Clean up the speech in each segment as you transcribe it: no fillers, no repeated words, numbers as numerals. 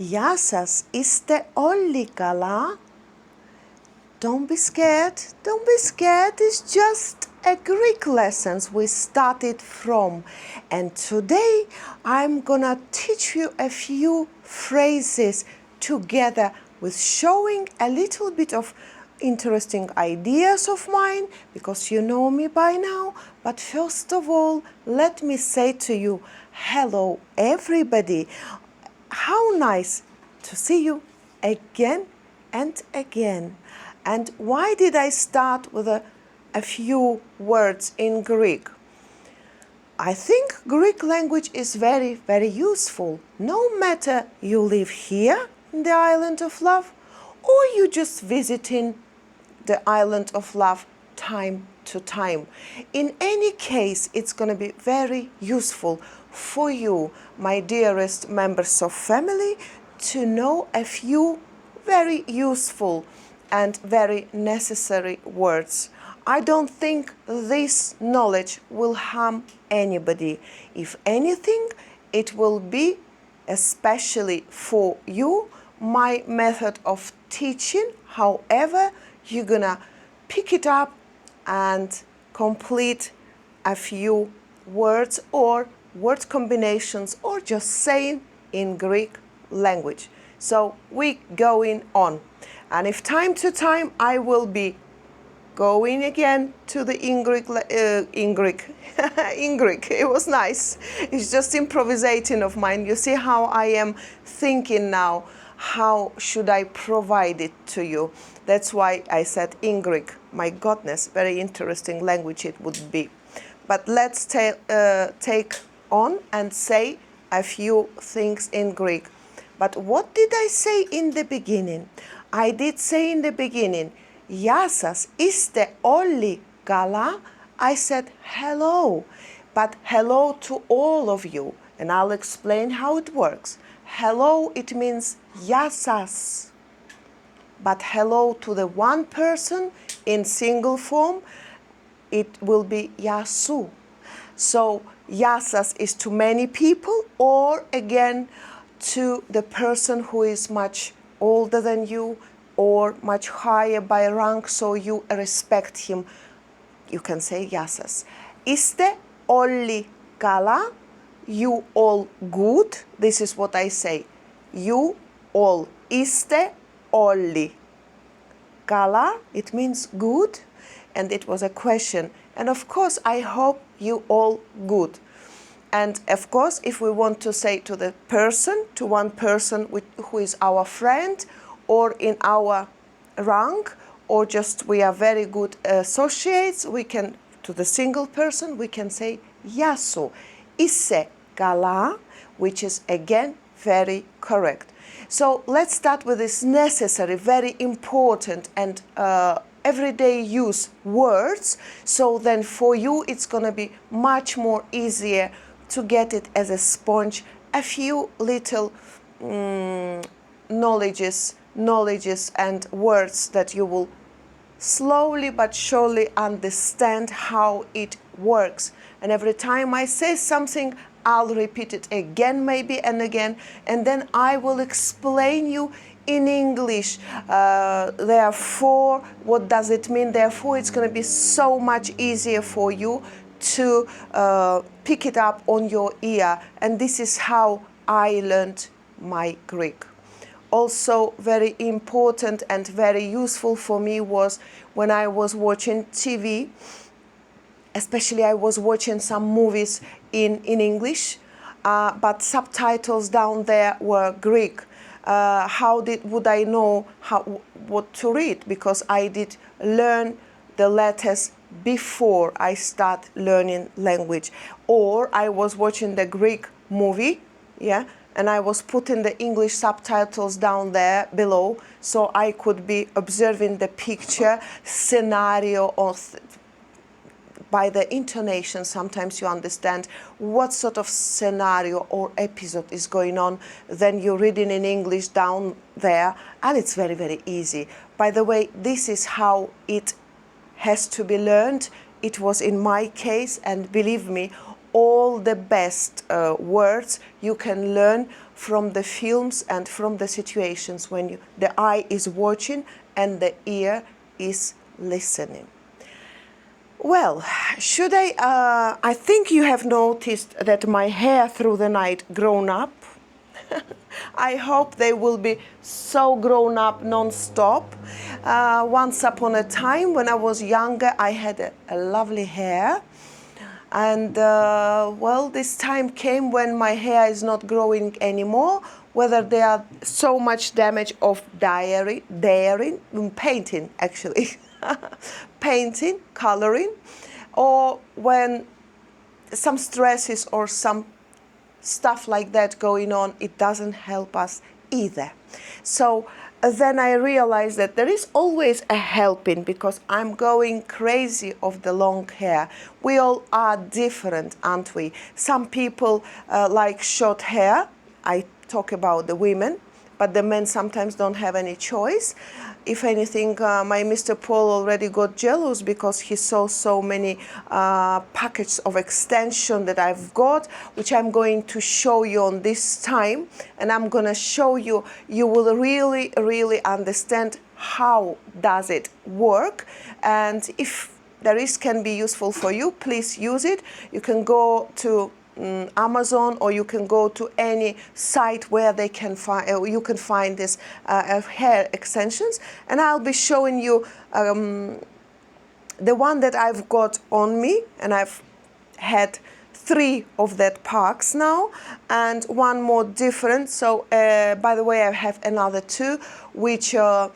Γεια σας, είστε όλοι καλά? Don't be scared, don't be scared, it's just a Greek lessons we started from. And today I'm gonna teach you a few phrases together with showing a little bit of interesting ideas of mine, because you know me by now. But first of all, let me say to you, hello everybody. How nice to see you again and again. And why did I start with a few words in Greek? I think Greek language is very, very useful. No matter you live here in the island of love or you just visiting the island of love time to time. In any case, it's going to be very useful for you, my dearest members of family, to know a few very useful and very necessary words. I don't think this knowledge will harm anybody. If anything, it will be especially for you, my method of teaching. However, you're gonna pick it up and complete a few words or word combinations or just saying in Greek language. So we going on. And if time to time I will be going again to the in Greek. It was nice. It's just improvisation of mine. You see how I am thinking now. How should I provide it to you? That's why I said in Greek. My goodness, very interesting language it would be. But let's take on and say a few things in Greek. But what did I say in the beginning? I did say in the beginning, Γεια σας, είστε όλοι καλά? I said hello, but hello to all of you, and I'll explain how it works. Hello, it means γεια σας, but hello to the one person in single form, it will be γεια σου. So γεια σας is to many people, or again to the person who is much older than you or much higher by rank, so you respect him. You can say γεια σας. Είστε όλοι καλά? You all good? This is what I say. You all. Είστε όλοι καλά? It means good. And it was a question. And of course, I hope you all good. And of course, if we want to say to the person, to one person who is our friend or in our rank, or just we are very good associates, we can, to the single person, we can say γεια σου. Είσαι καλά, which is again very correct. So let's start with this necessary, very important and everyday use words. So then for you, it's going to be much more easier to get it as a sponge, a few little knowledges and words that you will slowly but surely understand how it works. And every time I say something, I'll repeat it again, maybe and again, and then I will explain you in English. Therefore, what does it mean? Therefore, it's going to be so much easier for you to pick it up on your ear. And this is how I learned my Greek. Also very important and very useful for me was when I was watching TV, especially I was watching some movies in English, but subtitles down there were Greek. How would I know what to read? Because I did learn the letters before I start learning language. Or I was watching the Greek movie, yeah, and I was putting the English subtitles down there below, so I could be observing the picture, scenario, or by the intonation, sometimes you understand what sort of scenario or episode is going on. Then you're reading in English down there, and it's very, very easy. By the way, this is how it has to be learned. It was in my case, and believe me, all the best words you can learn from the films and from the situations when the eye is watching and the ear is listening. Well, I think you have noticed that my hair through the night grown up. I hope they will be so grown up non-stop. Once upon a time, when I was younger, I had a lovely hair. And well, this time came when my hair is not growing anymore, whether there are so much damage of painting actually, painting, coloring, or when some stresses or some stuff like that going on, it doesn't help us either. So then I realized that there is always a helping, because I'm going crazy of the long hair. We all are different, aren't we? Some people like short hair. I talk about the women, but the men sometimes don't have any choice. If anything, my Mr. Paul already got jealous because he saw so many packets of extension that I've got, which I'm going to show you on this time. And I'm going to show you, you will really, really understand how does it work. And if there is can be useful for you, please use it. You can go to Amazon, or you can go to any site where they can find you can find this hair extensions, and I'll be showing you the one that I've got on me, and I've had 3 of that packs now, and one more different. So by the way, I have another 2 which are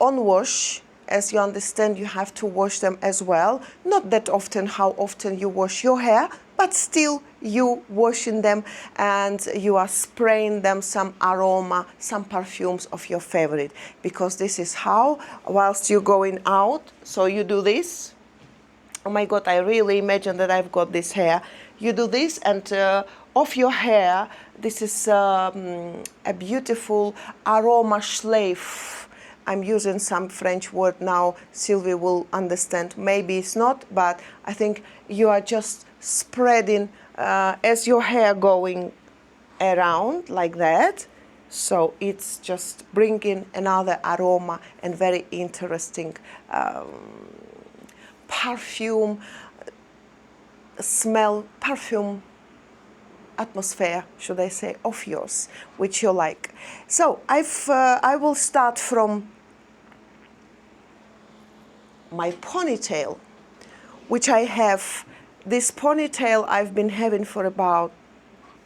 on wash. As you understand, you have to wash them as well. Not that often, how often you wash your hair, but still you washing them, and you are spraying them some aroma, some perfumes of your favorite, because this is how, whilst you're going out, so you do this. Oh my God, I really imagine that I've got this hair. You do this, and off your hair, this is a beautiful aroma schleif. I'm using some French word now, Sylvie will understand. Maybe it's not, but I think you are just spreading as your hair going around like that. So it's just bringing another aroma and very interesting perfume smell, perfume atmosphere, should I say, of yours, which you like. So I will start from my ponytail, which I have. This ponytail I've been having for about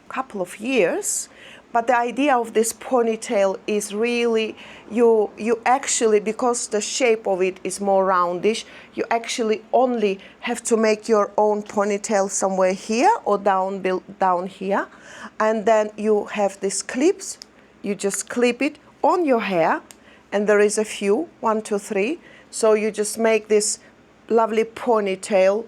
a couple of years, but the idea of this ponytail is really you actually, because the shape of it is more roundish, you actually only have to make your own ponytail somewhere here or down here, and then you have these clips. You just clip it on your hair, and there is a few, 1, 2, 3. So you just make this lovely ponytail,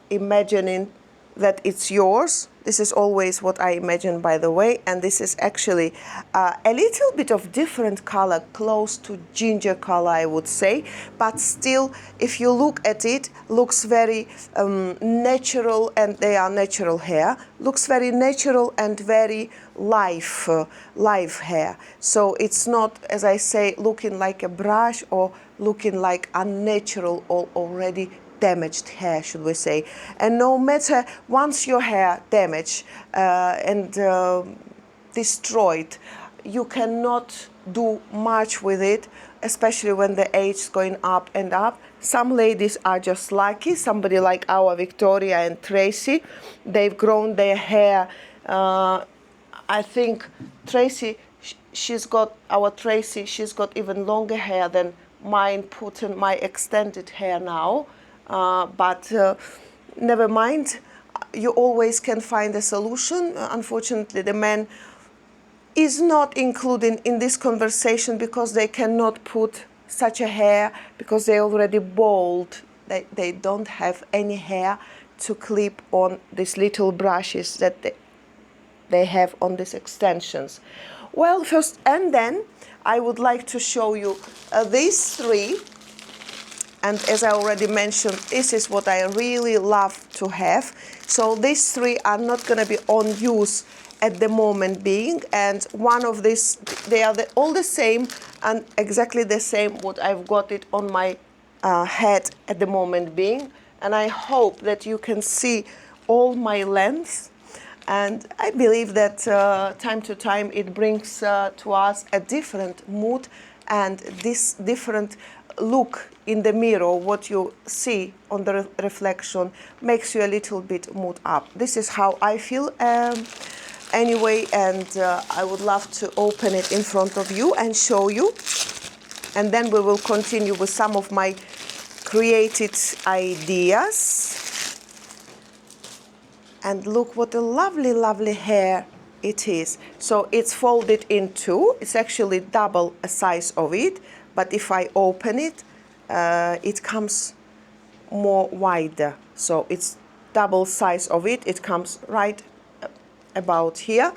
imagining that it's yours. This is always what I imagine, by the way, and this is actually a little bit of different color, close to ginger color, I would say, but still, if you look at it, looks very natural, and they are natural hair, looks very natural and very live hair. So it's not, as I say, looking like a brush or looking like unnatural or already damaged hair, should we say. And no matter, once your hair damaged and destroyed, you cannot do much with it, especially when the age is going up and up. Some ladies are just lucky, somebody like our Victoria and Tracy, they've grown their hair. I think Tracy, she's got even longer hair than mine, putting my extended hair now. But never mind, you always can find a solution. Unfortunately, the man is not included in this conversation because they cannot put such a hair, because they're already bald. They don't have any hair to clip on these little brushes that they have on these extensions. Well, first, and then I would like to show you these 3 And as I already mentioned, this is what I really love to have. So these three are not going to be on use at the moment being. And one of these, they are all the same and exactly the same what I've got it on my head at the moment being. And I hope that you can see all my lengths. And I believe that time to time it brings to us a different mood and this different look in the mirror. What you see on the reflection makes you a little bit mood up. This is how I feel anyway, and I would love to open it in front of you and show you. And then we will continue with some of my created ideas. And look what a lovely, lovely hair it is. So it's folded in two. It's actually double a size of it. But if I open it, it comes more wider. So it's double size of it. It comes right about here,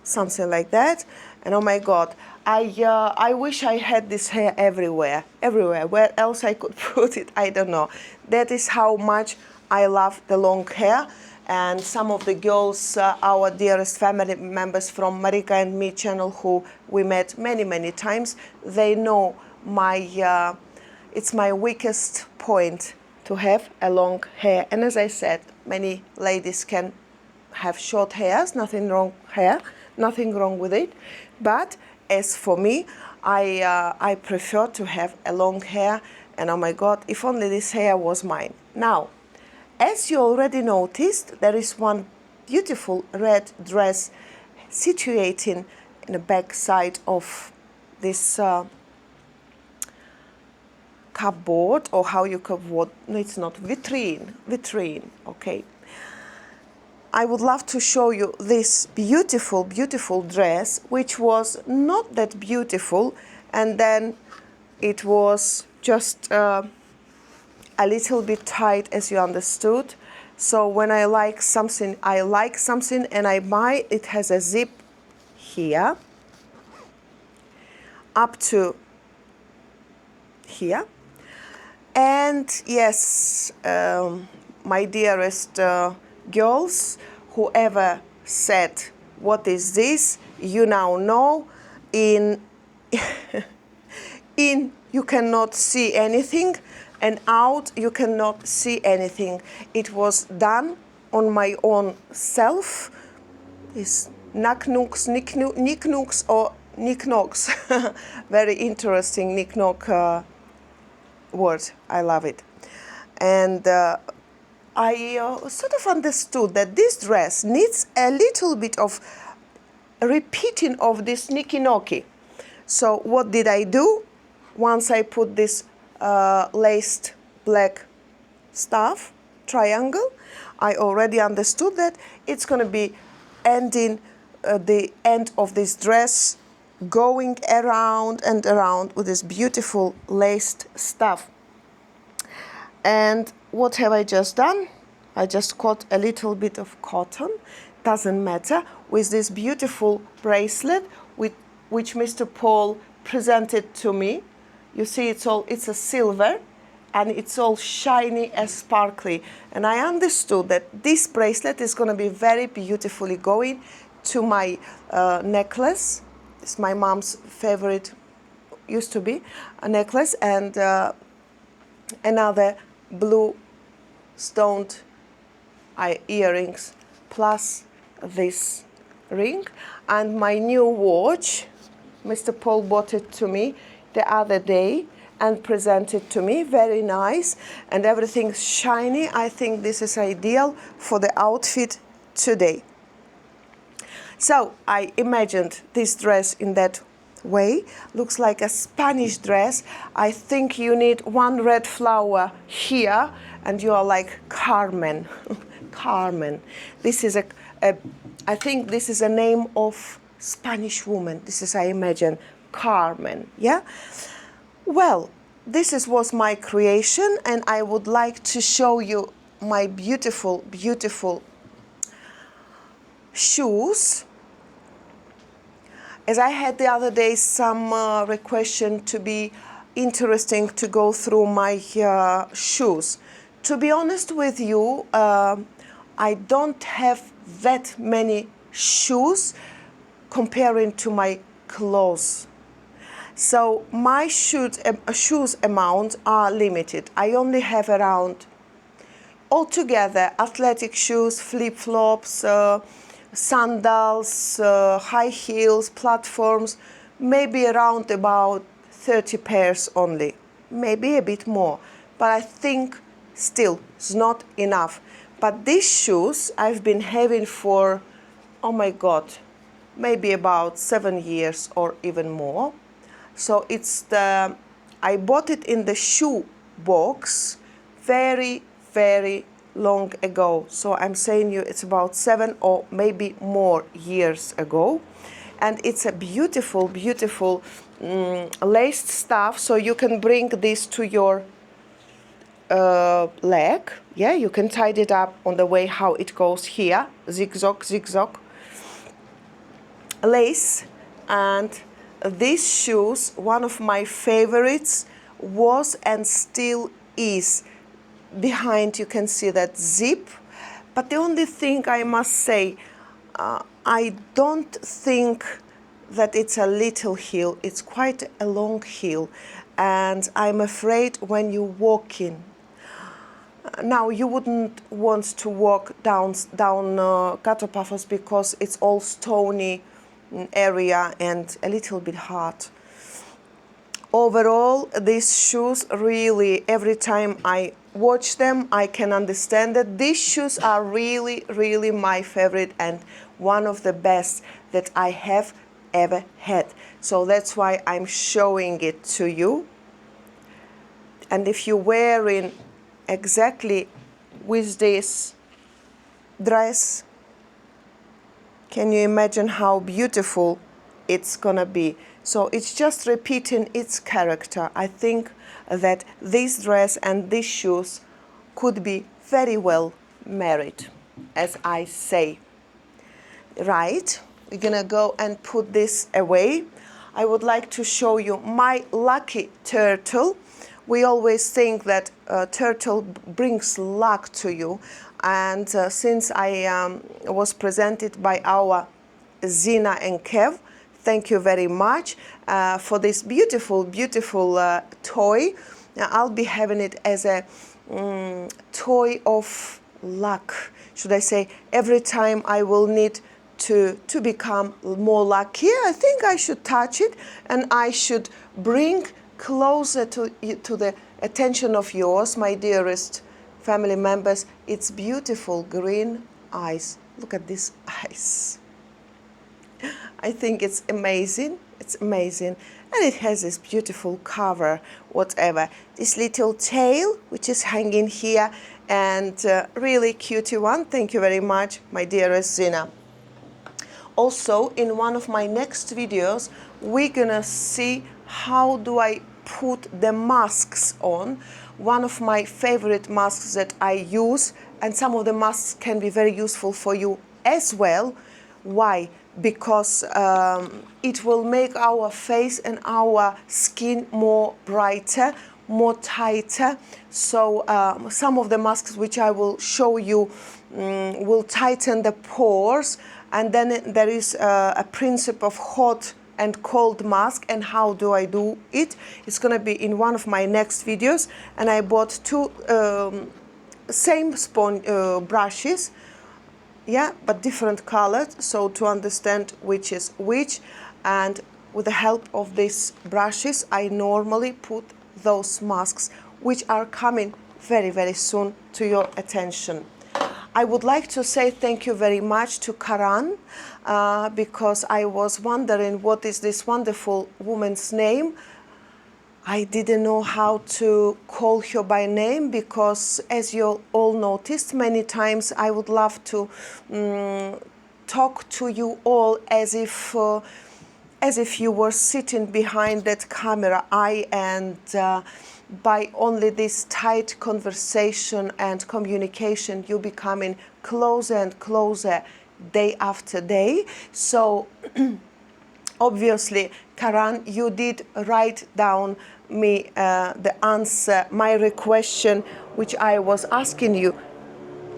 something like that. And oh my God, I wish I had this hair everywhere. Where else I could put it, I don't know. That is how much I love the long hair. And some of the girls, our dearest family members from Marika and Me channel, who we met many, many times, they know it's my weakest point to have a long hair. And as I said, many ladies can have short hairs, nothing wrong with it. But as for me, I prefer to have a long hair. And oh my God, if only this hair was mine. Now, as you already noticed, there is one beautiful red dress situating in the back side of this cupboard, or how you call it, no, it's not, vitrine, okay. I would love to show you this beautiful, beautiful dress, which was not that beautiful, and then it was just a little bit tight, as you understood. So when I like something and I buy, it has a zip here up to here. And yes, my dearest girls, whoever said, what is this? You now know. In you cannot see anything, and out you cannot see anything. It was done on my own self. This knickknacks or knickknacks. Very interesting knickknack word. I love it. And I sort of understood that this dress needs a little bit of repeating of this knicky-knocky. So what did I do? Once I put this laced black stuff, triangle, I already understood that it's going to be ending the end of this dress, going around and around with this beautiful laced stuff. And what have I just done? I just cut a little bit of cotton, doesn't matter, with this beautiful bracelet which Mr. Paul presented to me. You see, it's a silver, and it's all shiny and sparkly. And I understood that this bracelet is going to be very beautifully going to my necklace. It's my mom's favorite, used to be, a necklace, and another blue stoned earrings, plus this ring. And my new watch, Mr. Paul bought it to me the other day and presented to me, very nice, and everything's shiny. I think this is ideal for the outfit today. So I imagined this dress in that way. Looks like a Spanish dress. I think you need one red flower here, and you are like Carmen. Carmen. This is I think this is a name of Spanish woman. This is, I imagine, Carmen. Yeah. Well, was my creation, and I would like to show you my beautiful, beautiful shoes. As I had the other day some requestion to be interesting to go through my shoes. To be honest with you, I don't have that many shoes comparing to my clothes. So my shoes amount are limited. I only have around, altogether, athletic shoes, flip-flops, sandals, high heels, platforms, maybe around about 30 pairs only, maybe a bit more, but I think still it's not enough. But these shoes I've been having for, oh my God, maybe about 7 years or even more. So I bought it in the shoe box very, very long ago. So I'm saying you it's about 7 or maybe more years ago. And it's a beautiful, beautiful laced stuff. So you can bring this to your leg. Yeah, you can tie it up on the way how it goes here. Zigzag, zigzag. Lace. And these shoes, one of my favorites, was and still is. Behind you can see that zip. But the only thing I must say, I don't think that it's a little heel. It's quite a long heel. And I'm afraid when you walk in, now you wouldn't want to walk down Katopafos because it's all stony area and a little bit hard. Overall, these shoes really, every time I watch them, I can understand that these shoes are really, really my favorite and one of the best that I have ever had. So that's why I'm showing it to you. And if you're wearing exactly with this dress, can you imagine how beautiful it's gonna be? So it's just repeating its character. I think that this dress and these shoes could be very well married, as I say. Right, we're gonna go and put this away. I would like to show you my lucky turtle. We always think that turtle brings luck to you. And since I was presented by our Zina and Kev, thank you very much for this beautiful, beautiful toy. I'll be having it as a toy of luck. Should I say, every time I will need to become more lucky, I think I should touch it and I should bring closer to the attention of yours, my dearest family members. It's beautiful green eyes. Look at these eyes. I think it's amazing. It's amazing. And it has this beautiful cover, whatever. This little tail, which is hanging here, and really cutie one. Thank you very much, my dearest Zina. Also, in one of my next videos, we're gonna see how do I put the masks on. One of my favorite masks that I use, and some of the masks can be very useful for you as well. Why? Because it will make our face and our skin more brighter, more tighter. So some of the masks which I will show you will tighten the pores. And then there is a principle of hot and cold mask, and how do I do it? It's gonna be in one of my next videos. And I bought two same brushes, yeah, but different colors, so to understand which is which. And with the help of these brushes, I normally put those masks, which are coming very, very soon to your attention. I would like to say thank you very much to Karan, because I was wondering what is this wonderful woman's name. I didn't know how to call her by name because, as you all noticed, many times I would love to talk to you all as if you were sitting behind that camera eye, and by only this tight conversation and communication, you becoming closer and closer day after day. So obviously, Karan, you did write down me the answer, my question, which I was asking you,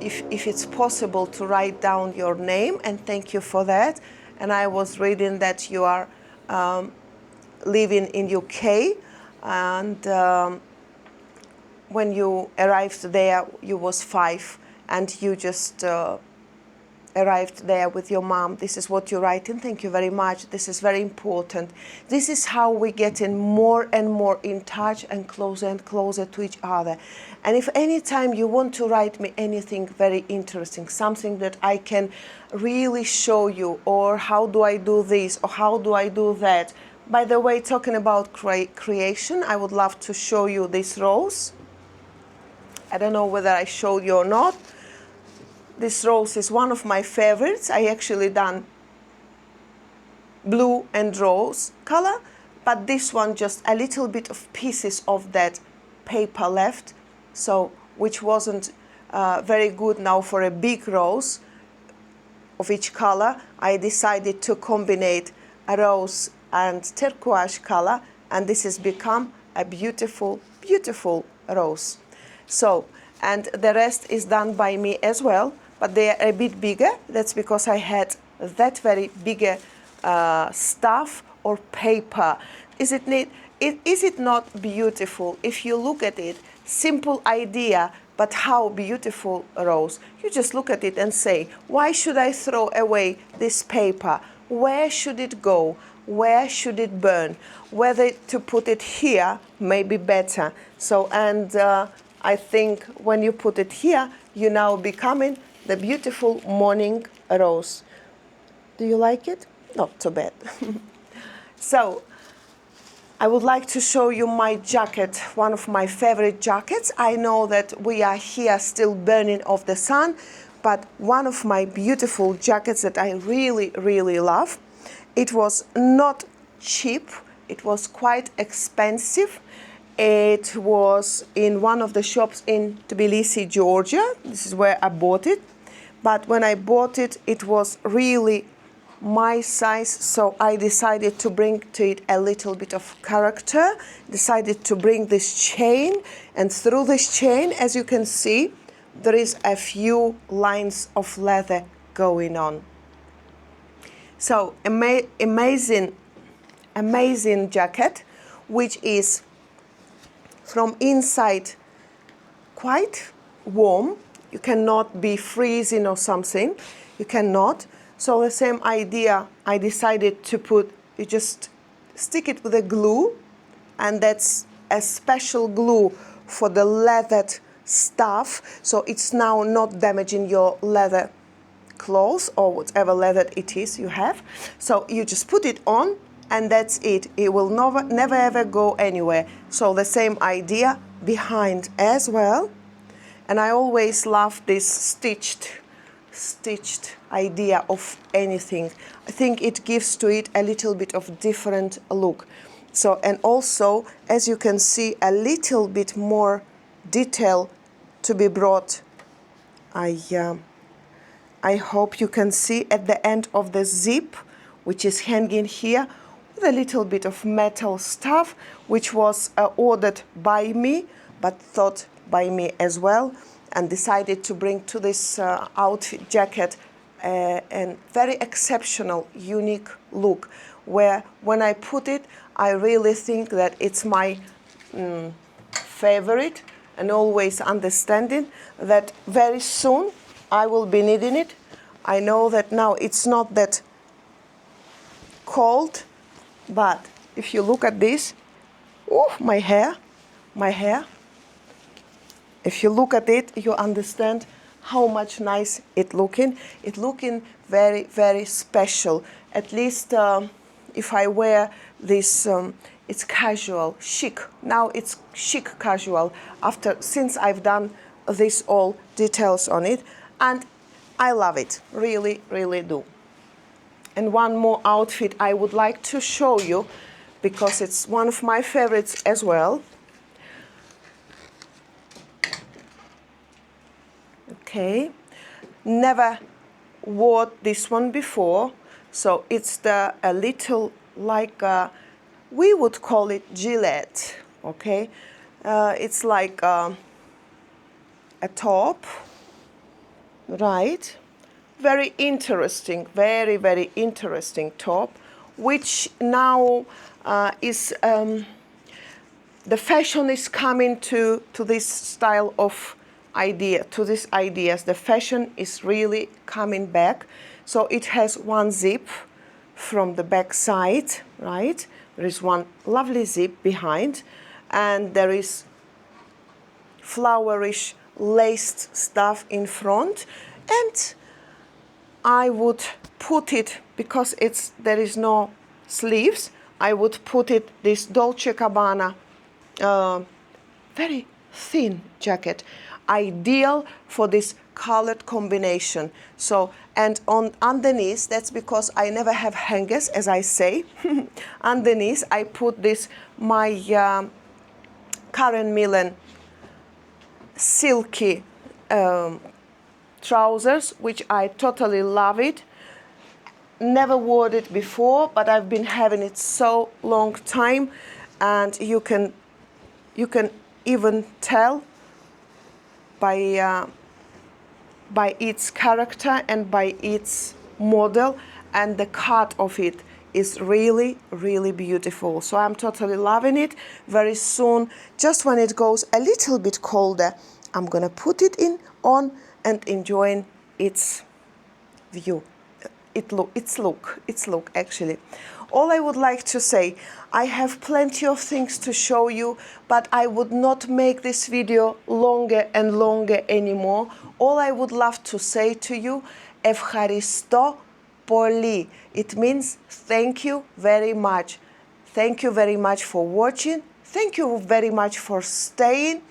if it's possible to write down your name, and thank you for that. And I was reading that you are living in UK, and when you arrived there, you was 5, and you just arrived there with your mom. This is what you're writing. Thank you very much. This is very important. This is how we get in more and more in touch and closer to each other. And if any time you want to write me anything very interesting, something that I can really show you, or how do I do this, or how do I do that. By the way, talking about creation, I would love to show you this rose. I don't know whether I showed you or not. This rose is one of my favorites. I actually done blue and rose color, but this one just a little bit of pieces of that paper left, so which wasn't very good now for a big rose of each color. I decided to combine a rose and turquoise color, and this has become a beautiful, beautiful rose. So, and the rest is done by me as well, but they are a bit bigger. That's because I had that very bigger stuff or paper. Is it neat? Is it not beautiful? If you look at it, simple idea, but how beautiful rose. You just look at it and say, why should I throw away this paper? Where should it go? Where should it burn? Whether to put it here may be better. So, and I think when you put it here, you're now becoming the beautiful morning rose. Do you like it? Not too bad. So, I would like to show you my jacket, one of my favorite jackets. I know that we are here still burning off the sun, but one of my beautiful jackets that I really, really love. It was not cheap, it was quite expensive. It was in one of the shops in Tbilisi, Georgia. This is where I bought it. But when I bought it, it was really my size, so I decided to bring to it a little bit of character, decided to bring this chain, and through this chain, as you can see, there is a few lines of leather going on. So amazing jacket, which is from inside quite warm. You cannot be freezing or something. You cannot. So the same idea, I decided to put, you just stick it with a glue, and that's a special glue for the leathered stuff, so it's now not damaging your leather clothes or whatever leather it is you have. So you just put it on, and that's it. It will never ever go anywhere. So the same idea behind as well. And I always love this stitched idea of anything. I think it gives to it a little bit of different look. So, and also, as you can see, a little bit more detail to be brought. I hope you can see at the end of the zip, which is hanging here, with a little bit of metal stuff, which was ordered by me, but thought by me as well, and decided to bring to this outfit jacket a very exceptional, unique look, where when I put it, I really think that it's my favorite, and always understanding that very soon I will be needing it. I know that now it's not that cold, but if you look at this, oh, my hair. If you look at it, you understand how much nice it looking. It looking very, very special. At least if I wear this, it's casual, chic. Now it's chic casual since I've done this all details on it, and I love it, really, really do. And one more outfit I would like to show you, because it's one of my favorites as well. Okay, never wore this one before, so it's a little like we would call it Gillette. okay? It's like a top, right? Very interesting, very, very interesting top, which now is, the fashion is coming to this style of idea, to these ideas. The fashion is really coming back. So it has one zip from the back side, right? There is one lovely zip behind, and there is flowerish laced stuff in front. And I would put it, because there is no sleeves, I would put it this Dolce Gabbana very thin jacket, ideal for this colored combination. So, and on underneath, that's because I never have hangers, as I say. Underneath, I put this my Karen Millen silky trousers, which I totally love it. Never wore it before, but I've been having it so long time, and you can even tell by its character and by its model, and the cut of it is really, really beautiful. So I'm totally loving it. Very soon, just when it goes a little bit colder, I'm gonna put it on and enjoying its view. Its look actually. All I would like to say, I have plenty of things to show you, but I would not make this video longer and longer anymore. All I would love to say to you, Evcharisto Poli. It means thank you very much. Thank you very much for watching. Thank you very much for staying.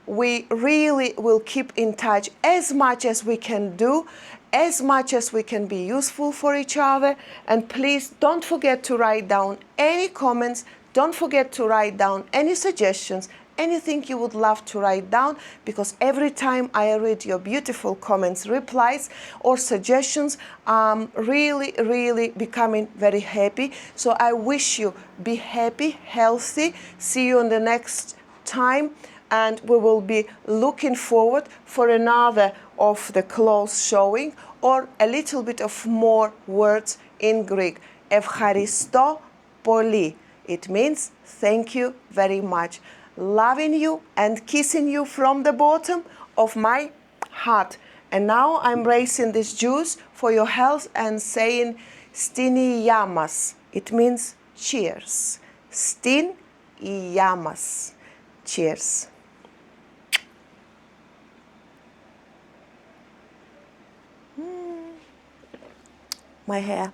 We really will keep in touch as much as we can do, as much as we can be useful for each other. And please don't forget to write down any comments, don't forget to write down any suggestions, anything you would love to write down, because every time I read your beautiful comments, replies or suggestions, I'm really, really becoming very happy. So I wish you be happy, healthy. See you on the next time. And we will be looking forward for another of the clothes showing, or a little bit of more words in Greek. Evcharisto poli. It means thank you very much. Loving you and kissing you from the bottom of my heart. And now I'm raising this juice for your health and saying stini yamas. It means cheers. Stin yamas. Cheers. My hair.